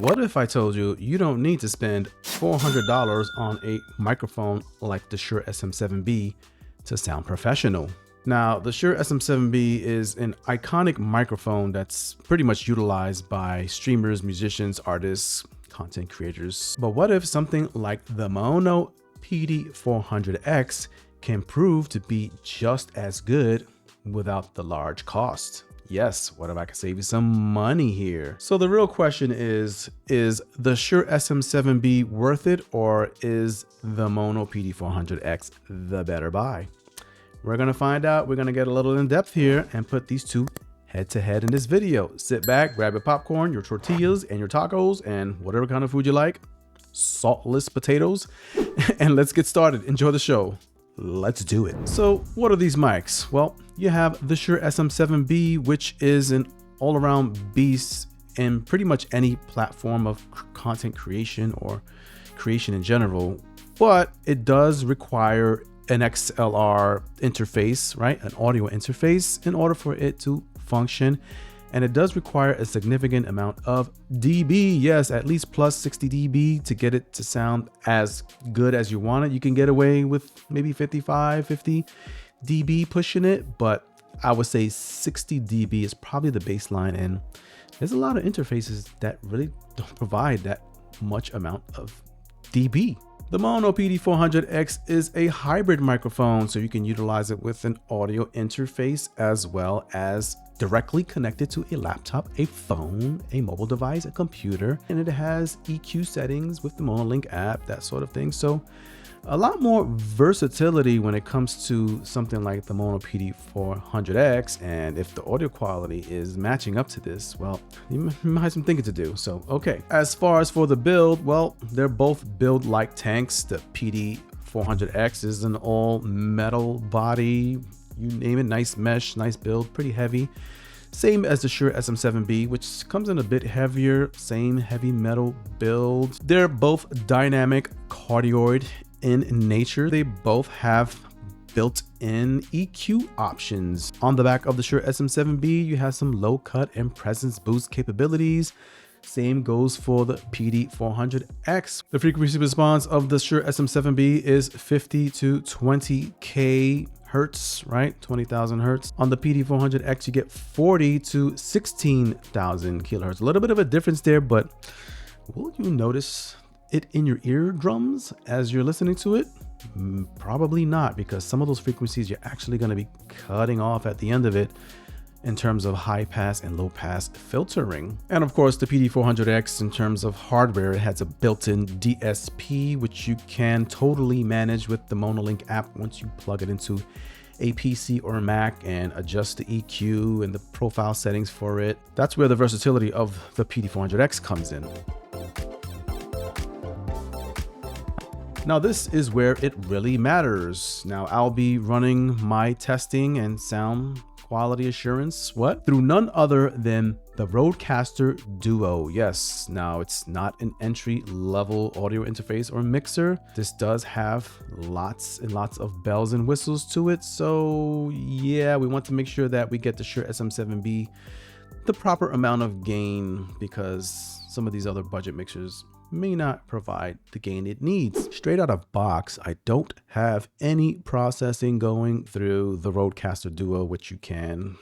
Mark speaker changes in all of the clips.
Speaker 1: What if I told you you don't need to spend $400 on a microphone like the Shure SM7B to sound professional? Now, the Shure SM7B is an iconic microphone that's pretty much utilized by streamers, musicians, artists, content creators. But what if something like the Maono PD400X can prove to be just as good without the large cost? Yes, what if I could save you some money here? So the real question is the Shure SM7B worth it, or is the Maono PD400X the better buy? We're gonna find out. We're gonna get a little in depth here and put these two head to head in this video. Sit back, grab your popcorn, your tortillas, and your tacos, and whatever kind of food you like, saltless potatoes, and let's get started. Enjoy the show. Let's do it. So what are these mics? Well, you have the Shure SM7B, which is an all-around beast in pretty much any platform of content creation or creation in general, but it does require an XLR interface, right? An audio interface in order for it to function. And it does require a significant amount of dB. Yes, at least plus 60 dB to get it to sound as good as you want it. You can get away with maybe 55, 50 dB pushing it, but I would say 60 dB is probably the baseline. And there's a lot of interfaces that really don't provide that much amount of dB. The Maono PD400X is a hybrid microphone, so you can utilize it with an audio interface as well as directly connected to a laptop, a phone, a mobile device, a computer, and it has EQ settings with the Monolink app, that sort of thing. So a lot more versatility when it comes to something like the Maono PD400X, and if the audio quality is matching up to this, well, you might have some thinking to do. So, okay. As far as for the build, well, they're both built like tanks. The PD400X is an all metal body, you name it, nice mesh, nice build, pretty heavy. Same as the Shure SM7B, which comes in a bit heavier, same heavy metal build. They're both dynamic cardioid in nature. They both have built-in EQ options. On the back of the Shure SM7B, you have some low cut and presence boost capabilities. Same goes for the PD400X. The frequency response of the Shure SM7B is 50 to 20K hertz, right? 20,000 hertz. On the PD400X, you get 40 to 16,000 kilohertz. A little bit of a difference there, but will you notice it in your eardrums as you're listening to it? Probably not, because some of those frequencies you're actually going to be cutting off at the end of it in terms of high pass and low pass filtering. And of course, the PD400X, in terms of hardware, it has a built-in DSP, which you can totally manage with the Monolink app once you plug it into a PC or a Mac and adjust the EQ and the profile settings for it. That's where the versatility of the PD400X comes in. Now this is where it really matters. Now I'll be running my testing and sound quality assurance, through none other than the Rodecaster Duo. Yes, now it's not an entry-level audio interface or mixer. This does have lots and lots of bells and whistles to it. So yeah, we want to make sure that we get the Shure SM7B the proper amount of gain, because some of these other budget mixers may not provide the gain it needs. Straight out of box, I don't have any processing going through the Rodecaster Duo, which you can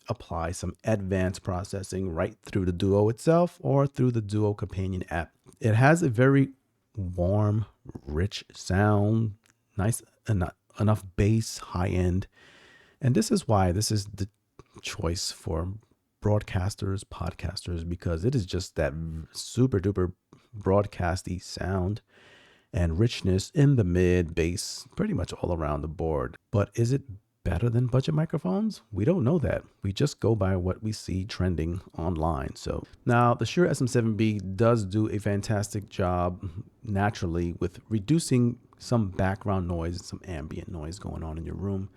Speaker 1: apply some advanced processing right through the Duo itself or through the Duo companion app. It has a very warm, rich sound, nice enough bass, high end. And this is why this is the choice for broadcasters, podcasters, because it is just that super duper broadcasty sound and richness in the mid, bass, pretty much all around the board. But is it better than budget microphones? We don't know that. We just go by what we see trending online. So now the Shure SM7B does do a fantastic job naturally with reducing some background noise, some ambient noise going on in your room.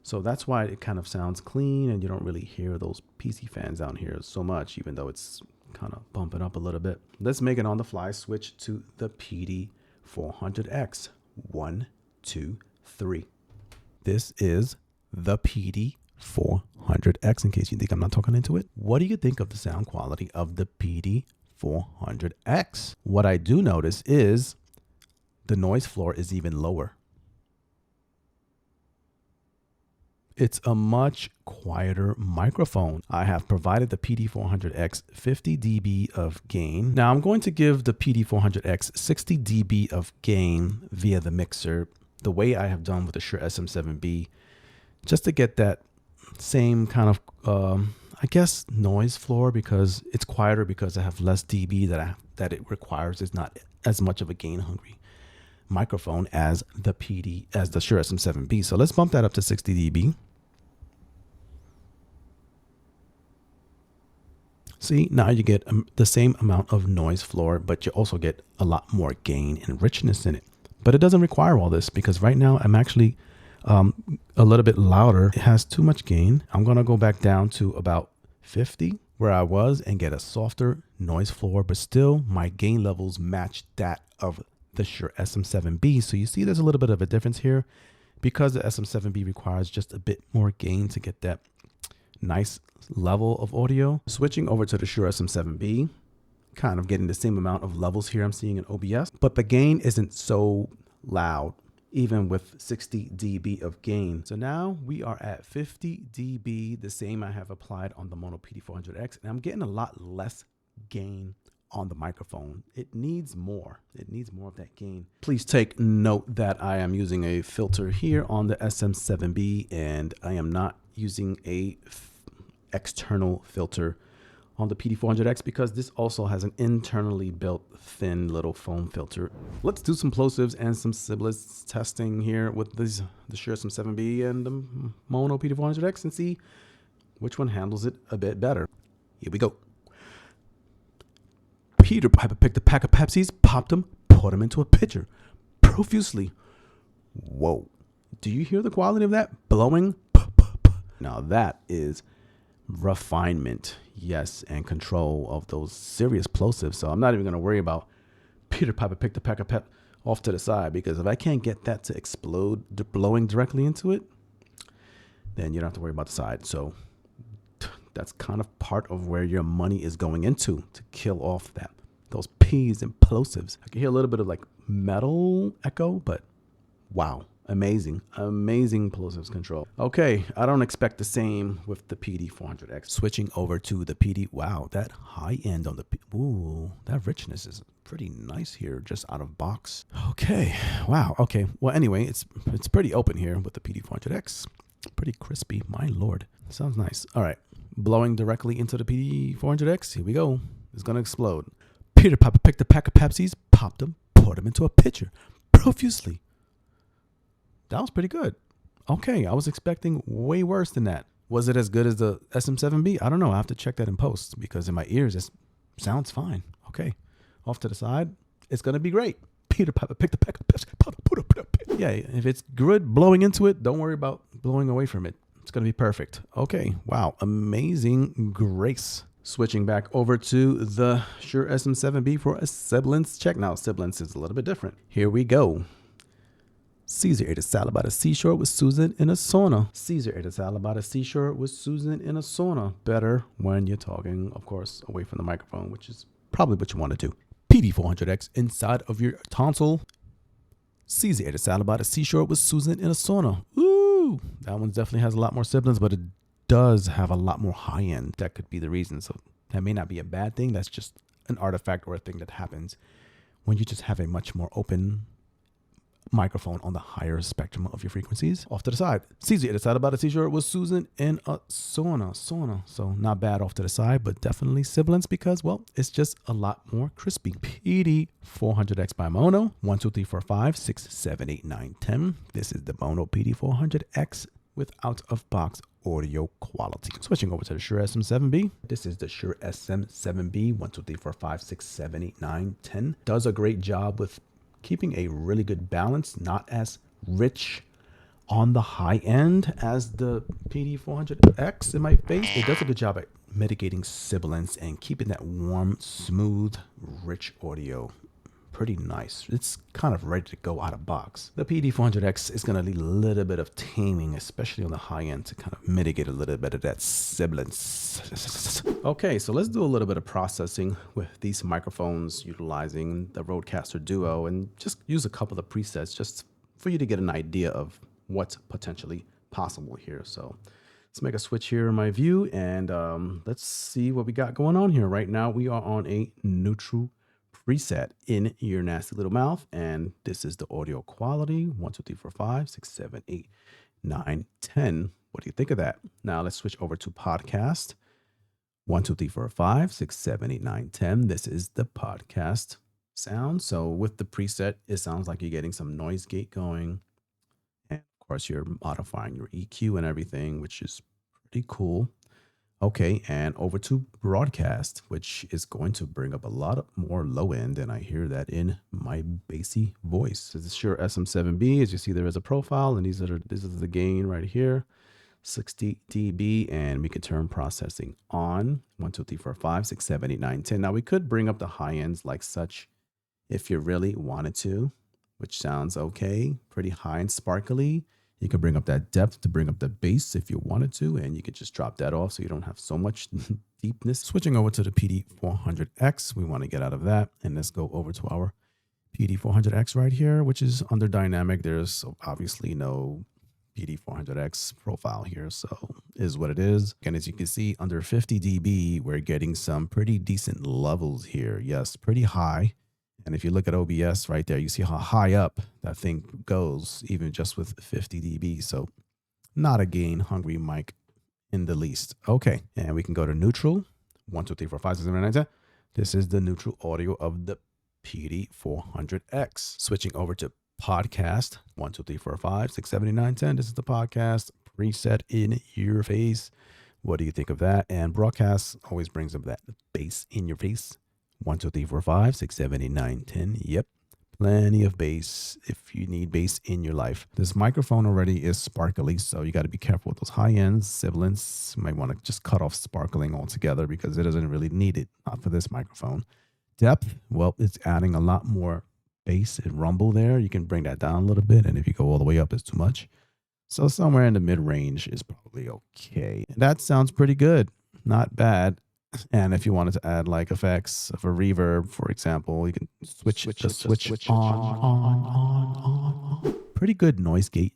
Speaker 1: So that's why it kind of sounds clean and you don't really hear those PC fans out here so much, even though it's kind of bumping up a little bit. Let's make an on-the-fly switch to the PD400X. 1, 2, 3. This is the PD400X, in case you think I'm not talking into it. What do you think of the sound quality of the PD400X. What I do notice is the noise floor is even lower. It's a much quieter microphone. I have provided the PD400X 50 dB of gain. Now I'm going to give the PD400X 60 dB of gain via the mixer, the way I have done with the Shure SM7B, just to get that same kind of, I guess, noise floor, because it's quieter, because I have less dB that it requires. It's not as much of a gain hungry microphone as the Shure SM7B. So let's bump that up to 60 dB. See, now you get the same amount of noise floor, but you also get a lot more gain and richness in it. But it doesn't require all this, because right now I'm actually a little bit louder. It has too much gain. I'm going to go back down to about 50 where I was and get a softer noise floor, but still my gain levels match that of the Shure SM7B. So you see there's a little bit of a difference here, because the SM7B requires just a bit more gain to get that nice level of audio. Switching over to the Shure SM7B, kind of getting the same amount of levels here I'm seeing in OBS, but the gain isn't so loud, even with 60 dB of gain. So now we are at 50 dB, the same I have applied on the Maono PD400X, and I'm getting a lot less gain on the microphone. It needs more. It needs more of that gain. Please take note that I am using a filter here on the SM7B, and I am not using a external filter on the PD400X, because this also has an internally built thin little foam filter. Let's do some plosives and some Sibilance testing here with the Shure SM7B and the Maono PD400X, and see which one handles it a bit better. Here we go. Peter Piper picked a pack of Pepsis, popped them, poured them into a pitcher profusely. Whoa. Do you hear the quality of that? Blowing. Now that is refinement, yes, and control of those serious plosives. So I'm not even going to worry about Peter Piper picked a pack of pep off to the side, because if I can't get that to explode blowing directly into it, then you don't have to worry about the side. So that's kind of part of where your money is going into, to kill off those P's and plosives. I can hear a little bit of like metal echo, but wow. Amazing plosives control. Okay, I don't expect the same with the PD400X. Switching over to the PD, wow, that high end on the, ooh, that richness is pretty nice here, just out of box. Okay, wow, okay. Well, anyway, it's pretty open here with the PD400X. Pretty crispy, my lord. Sounds nice. All right, blowing directly into the PD400X. Here we go. It's gonna explode. Peter Piper picked a pack of Pepsis, popped them, poured them into a pitcher profusely. That was pretty good. Okay, I was expecting way worse than that. Was it as good as the SM7B? I don't know. I have to check that in post, because in my ears it sounds fine. Okay, off to the side. It's going to be great. Peter Piper picked a pack of Pepsi. Yeah, if it's good blowing into it, don't worry about blowing away from it. It's going to be perfect. Okay, wow. Amazing grace. Switching back over to the Shure SM7B for a Sibilance check. Now, Sibilance is a little bit different. Here we go. Caesar ate a salad by the seashore with Susan in a sauna. Caesar ate a salad by the seashore with Susan in a sauna. Better when you're talking, of course, away from the microphone, which is probably what you want to do. PD400X inside of your tonsil. Caesar ate a salad by the seashore with Susan in a sauna. Ooh, that one definitely has a lot more sibilance, but it does have a lot more high end. That could be the reason. So that may not be a bad thing. That's just an artifact or a thing that happens when you just have a much more open microphone on the higher spectrum of your frequencies. Off to the side. Caesar ate a salad by the seashore with Susan in a sauna. So not bad off to the side, but definitely sibilance, because, well, it's just a lot more crispy. PD400X by Maono. 1, 2, 3, 4, 5, 6, 7, 8, 9, 10. This is the Maono PD400X with out of box audio quality. Switching over to the Shure SM7B. This is the Shure SM7B. 1, 2, 3, 4, 5, 6, 7, 8, 9, 10. Does a great job with keeping a really good balance, not as rich on the high end as the PD400X in my face. It does a good job at mitigating sibilance and keeping that warm, smooth, rich audio pretty nice. It's kind of ready to go out of box. The PD400X is going to need a little bit of taming, especially on the high end, to kind of mitigate a little bit of that sibilance. Okay, so let's do a little bit of processing with these microphones utilizing the Rodecaster Duo, and just use a couple of presets just for you to get an idea of what's potentially possible here. So let's make a switch here in my view, and let's see what we got going on here. Right now we are on a neutral preset in your nasty little mouth, and this is the audio quality 1 2 3 4 5 6 7 8 9 10. What do you think of that? Now let's switch over to podcast 1 2 3 4 5 6 7 8 9 10. This is the podcast sound. So with the preset, it sounds like you're getting some noise gate going, and of course you're modifying your EQ and everything, which is pretty cool. Okay, and over to broadcast, which is going to bring up a lot more low end, and I hear that in my bassy voice. This is Shure SM7B. As you see, there is a profile, and this is the gain right here, 60 dB, and we could turn processing on 1 2 3 4 5 6 7 8 9 10. Now we could bring up the high ends like such if you really wanted to, which sounds okay, pretty high and sparkly. You can bring up that depth to bring up the bass if you wanted to, and you could just drop that off so you don't have so much deepness. Switching over to the PD400X, we want to get out of that, and let's go over to our PD400X right here, which is under dynamic. There's obviously no PD400X profile here, so is what it is. And as you can see, under 50 dB, we're getting some pretty decent levels here. Yes, pretty high. And if you look at OBS right there, you see how high up that thing goes, even just with 50 dB. So not a gain hungry mic in the least. Okay, and we can go to neutral. 1 2 3 4 5 6 7 8 9 10. This is the neutral audio of the PD400X. Switching over to podcast. 1 2 3 4 5 6 7 8 9 10. This is the podcast preset in your face. What do you think of that? And broadcast always brings up that bass in your face. 1 2 3 4 5 6 7 8 9 10. Yep, plenty of bass if you need bass in your life. This microphone already is sparkly, so you got to be careful with those high ends. Sibilance, you might want to just cut off sparkling altogether because it doesn't really need it, not for this microphone. Depth, well, it's adding a lot more bass and rumble there. You can bring that down a little bit, and if you go all the way up, it's too much. So somewhere in the mid-range is probably okay. That sounds pretty good, not bad. And if you wanted to add like effects of a reverb, for example, you can switch on. Pretty good noise gate.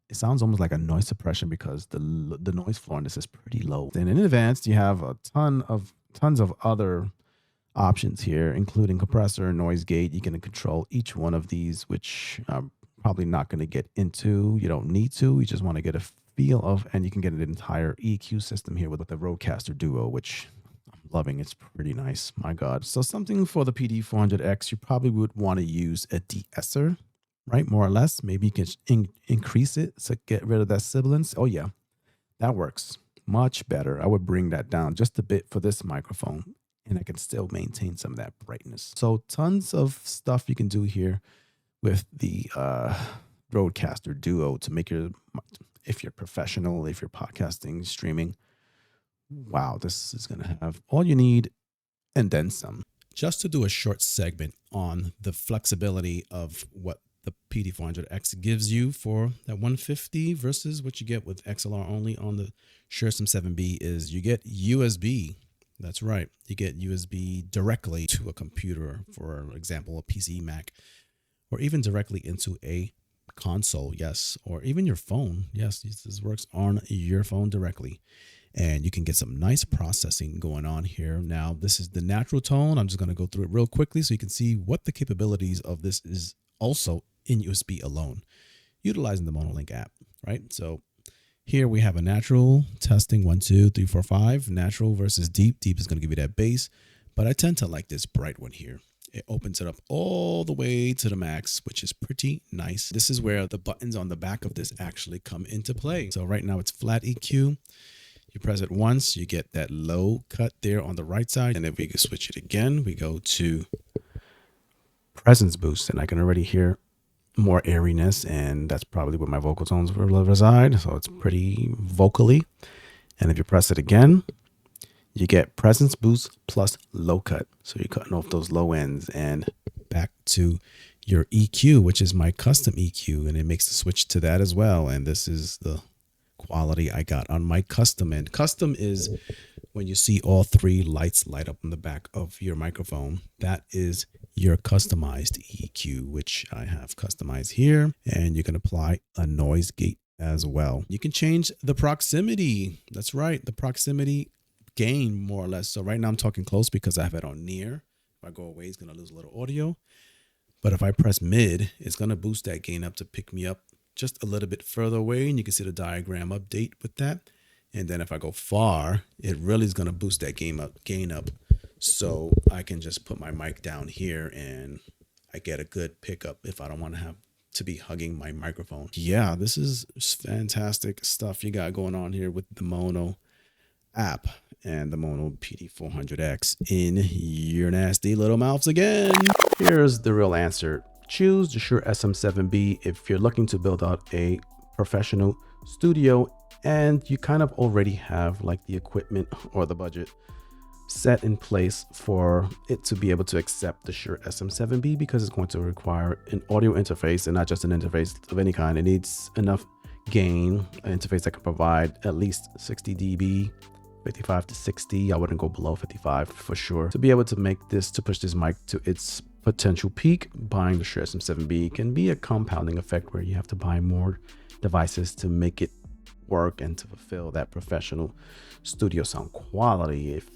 Speaker 1: It sounds almost like a noise suppression because the noise floor on this is pretty low. And in advanced, you have a tons of other options here, including compressor, noise gate. You can control each one of these, which I'm probably not going to get into. You don't need to. You just want to get a feel of, and you can get an entire EQ system here with the Rodecaster Duo, which loving. It's pretty nice. My God. So something for the PD400X, you probably would want to use a de-esser, right? More or less. Maybe you can increase it to get rid of that sibilance. Oh yeah, that works much better. I would bring that down just a bit for this microphone, and I can still maintain some of that brightness. So tons of stuff you can do here with the Rodecaster Duo to make if you're professional, if you're podcasting, streaming, wow, this is going to have all you need and then some. Just to do a short segment on the flexibility of what the PD400X gives you for that 150 versus what you get with XLR only on the Shure SM7B is you get USB. That's right. You get USB directly to a computer, for example, a PC, Mac, or even directly into a console. Yes. Or even your phone. Yes. This works on your phone directly. And you can get some nice processing going on here. Now, this is the natural tone. I'm just going to go through it real quickly so you can see what the capabilities of this is also in USB alone, utilizing the Maono Link app, right? So here we have a natural testing 1 2 3 4 5, natural versus deep. Deep is going to give you that bass, but I tend to like this bright one here. It opens it up all the way to the max, which is pretty nice. This is where the buttons on the back of this actually come into play. So right now it's flat EQ. You press it once, you get that low cut there on the right side. And if we can switch it again, we go to presence boost. And I can already hear more airiness, and that's probably where my vocal tones reside. So it's pretty vocally. And if you press it again, you get presence boost plus low cut. So you're cutting off those low ends, and back to your EQ, which is my custom EQ, and it makes the switch to that as well. And this is the quality I got on my custom end. Custom is when you see all three lights light up on the back of your microphone. That is your customized EQ, which I have customized here. And you can apply a noise gate as well. You can change the proximity. That's right, the proximity gain, more or less. So right now I'm talking close because I have it on near. If I go away, it's going to lose a little audio. But if I press mid, it's going to boost that gain up to pick me up just a little bit further away. And you can see the diagram update with that. And then if I go far, it really is going to boost that gain up. So I can just put my mic down here and I get a good pickup if I don't want to have to be hugging my microphone. Yeah, this is fantastic stuff you got going on here with the Maono app and the Maono PD400X in your nasty little mouths again. Here's the real answer. Choose the Shure SM7B if you're looking to build out a professional studio and you kind of already have like the equipment or the budget set in place for it to be able to accept the Shure SM7B, because it's going to require an audio interface and not just an interface of any kind. It needs enough gain, an interface that can provide at least 60 dB, 55 to 60. I wouldn't go below 55 for sure. To be able to push this mic to its potential peak, buying the Shure SM7B can be a compounding effect where you have to buy more devices to make it work and to fulfill that professional studio sound quality. If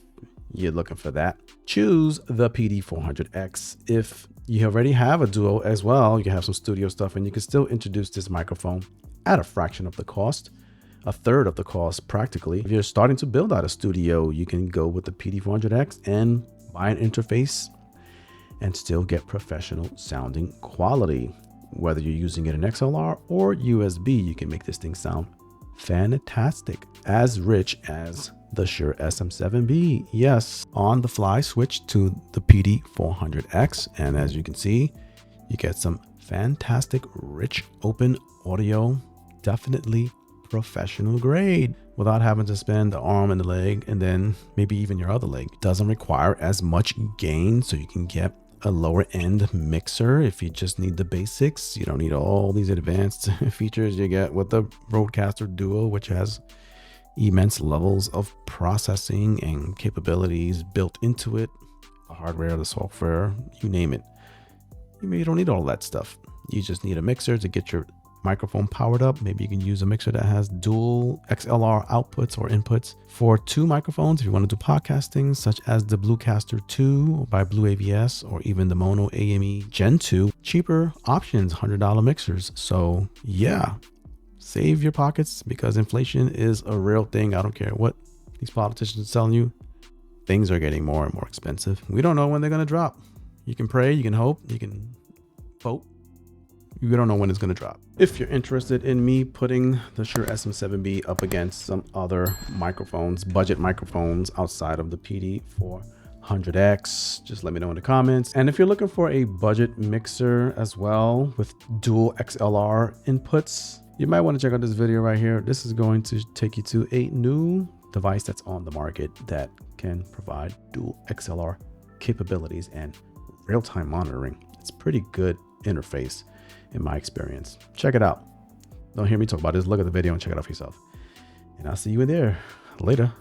Speaker 1: you're looking for that, choose the PD400X. If you already have a Duo as well, you have some studio stuff, and you can still introduce this microphone at a fraction of the cost, a third of the cost practically. If you're starting to build out a studio, you can go with the PD400X and buy an interface and still get professional sounding quality. Whether you're using it in XLR or USB, you can make this thing sound fantastic, as rich as the Shure SM7B. Yes, on the fly switch to the PD400X, and as you can see, you get some fantastic rich open audio, definitely professional grade, without having to spend the arm and the leg and then maybe even your other leg. It doesn't require as much gain, so you can get a lower end mixer if you just need the basics. You don't need all these advanced features you get with the Rodecaster Duo, which has immense levels of processing and capabilities built into it, the hardware, the software, you name it. You don't need all that stuff. You just need a mixer to get your microphone powered up. Maybe you can use a mixer that has dual XLR outputs or inputs for two microphones if you want to do podcasting, such as the Bluecaster 2 by Blue AVS, or even the Maono AME Gen 2. Cheaper options, $100 mixers. So yeah, save your pockets, because inflation is a real thing. I don't care what these politicians are telling you. Things are getting more and more expensive. We don't know when they're going to drop. You can pray, you can hope, you can vote. You don't know when it's going to drop. If you're interested in me putting the Shure SM7B up against some other microphones, budget microphones outside of the PD400X, just let me know in the comments. And if you're looking for a budget mixer as well with dual XLR inputs, you might want to check out this video right here. This is going to take you to a new device that's on the market that can provide dual XLR capabilities and real-time monitoring. It's pretty good interface in my experience. Check it out. Don't hear me talk about this. Look at the video and check it out for yourself. And I'll see you in there later.